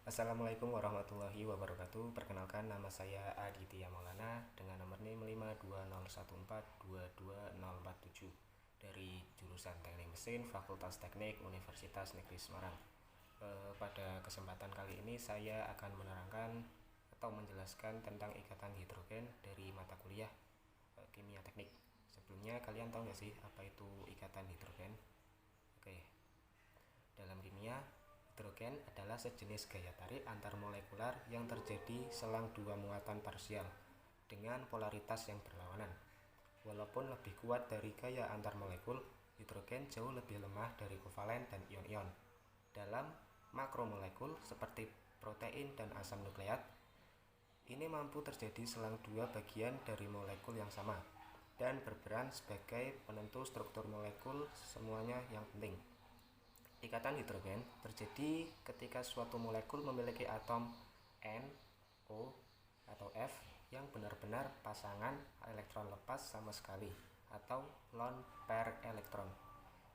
Assalamualaikum warahmatullahi wabarakatuh. Perkenalkan, nama saya Aditya Maulana dengan nomor NIM 52014222047 dari jurusan Teknik Mesin Fakultas Teknik Universitas Negeri Semarang. Pada kesempatan kali ini saya akan menerangkan atau menjelaskan tentang ikatan hidrogen dari mata kuliah Kimia Teknik. Sebelumnya kalian tahu nggak sih apa itu ikatan hidrogen? Oke, dalam kimia, hidrogen adalah sejenis gaya tarik antarmolekular yang terjadi selang dua muatan parsial dengan polaritas yang berlawanan. Walaupun lebih kuat dari gaya antarmolekul, hidrogen jauh lebih lemah dari kovalen dan ion-ion. Dalam makromolekul seperti protein dan asam nukleat, ini mampu terjadi selang dua bagian dari molekul yang sama dan berperan sebagai penentu struktur molekul semuanya yang penting. Ikatan hidrogen terjadi ketika suatu molekul memiliki atom N, O, atau F yang benar-benar pasangan elektron lepas sama sekali atau lone pair elektron.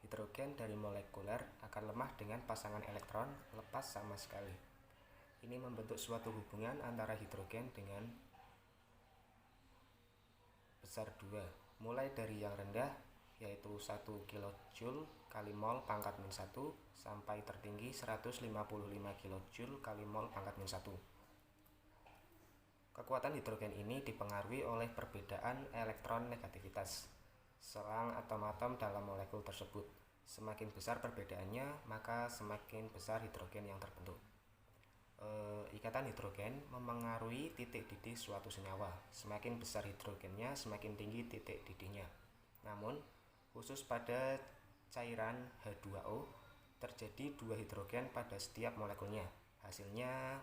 Hidrogen dari molekuler akan lemah dengan pasangan elektron lepas sama sekali. Ini membentuk suatu hubungan antara hidrogen dengan besar 2, mulai dari yang rendah yaitu 1 kJ kali mol pangkat min 1 sampai tertinggi 155 kJ kali mol pangkat min 1. Kekuatan hidrogen ini dipengaruhi oleh perbedaan elektron negativitas selang atom-atom dalam molekul tersebut. Semakin besar perbedaannya, maka semakin besar hidrogen yang terbentuk. Ikatan hidrogen memengaruhi titik didih suatu senyawa. Semakin besar hidrogennya, semakin tinggi titik didihnya. Namun, khusus pada cairan H2O, terjadi dua hidrogen pada setiap molekulnya. Hasilnya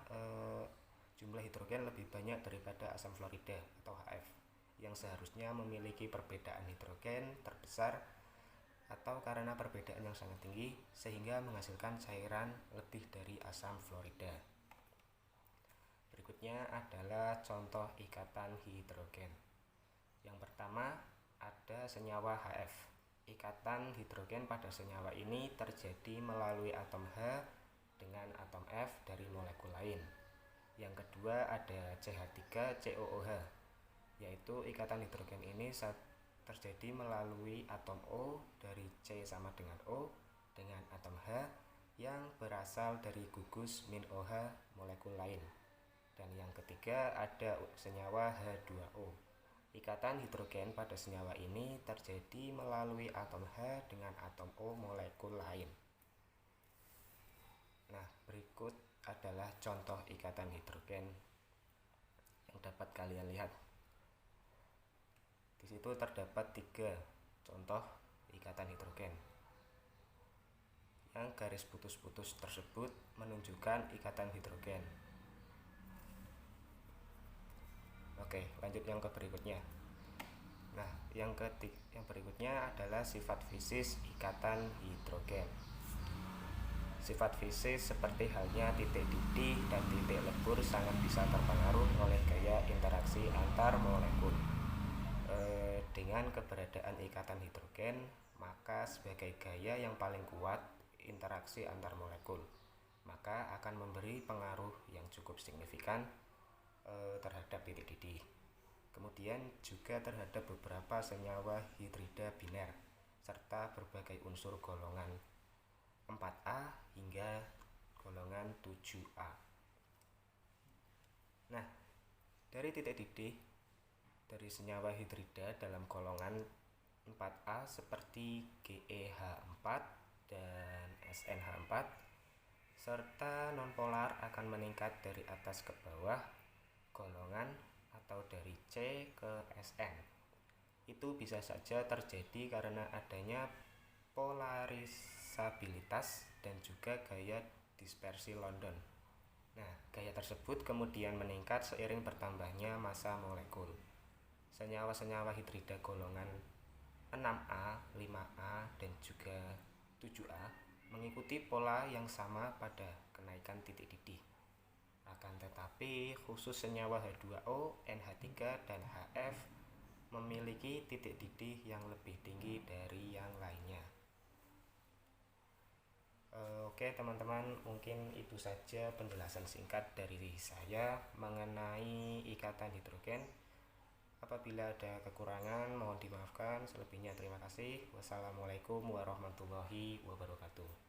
jumlah hidrogen lebih banyak daripada asam fluorida atau HF yang seharusnya memiliki perbedaan hidrogen terbesar atau karena perbedaan yang sangat tinggi sehingga menghasilkan cairan lebih dari asam fluorida. Berikutnya adalah contoh ikatan hidrogen. Yang pertama ada senyawa HF. Ikatan hidrogen pada senyawa ini terjadi melalui atom H dengan atom F dari molekul lain. Yang kedua ada CH3COOH, yaitu ikatan hidrogen ini terjadi melalui atom O dari C sama dengan O dengan atom H yang berasal dari gugus min OH molekul lain. Dan yang ketiga ada senyawa H2O. Ikatan hidrogen pada senyawa ini terjadi melalui atom H dengan atom O molekul lain. Nah, berikut adalah contoh ikatan hidrogen yang dapat kalian lihat. Di situ terdapat 3 contoh ikatan hidrogen. Yang garis putus-putus tersebut menunjukkan ikatan hidrogen. Oke, lanjut yang ke berikutnya. Nah, yang berikutnya adalah sifat fisis ikatan hidrogen. Sifat fisis seperti halnya titik didih dan titik lebur sangat bisa terpengaruh oleh gaya interaksi antar molekul. Dengan keberadaan ikatan hidrogen, maka sebagai gaya yang paling kuat interaksi antar molekul, maka akan memberi pengaruh yang cukup signifikan terhadap titik didih. Kemudian juga terhadap beberapa senyawa hidrida biner serta berbagai unsur golongan 4A hingga golongan 7A. Nah, dari titik didih dari senyawa hidrida dalam golongan 4A seperti GeH4 dan SnH4 serta nonpolar akan meningkat dari atas ke bawah golongan atau dari C ke Sn. Itu bisa saja terjadi karena adanya polarisabilitas dan juga gaya dispersi London. Nah, gaya tersebut kemudian meningkat seiring bertambahnya massa molekul. Senyawa-senyawa hidrida golongan 6A, 5A, dan juga 7A mengikuti pola yang sama pada kenaikan titik didih. Akan tetapi, khusus senyawa H2O, NH3, dan HF memiliki titik didih yang lebih tinggi dari yang lainnya. Oke teman-teman, mungkin itu saja penjelasan singkat dari saya mengenai ikatan hidrogen. Apabila ada kekurangan mohon dimaafkan, selebihnya terima kasih. Wassalamualaikum warahmatullahi wabarakatuh.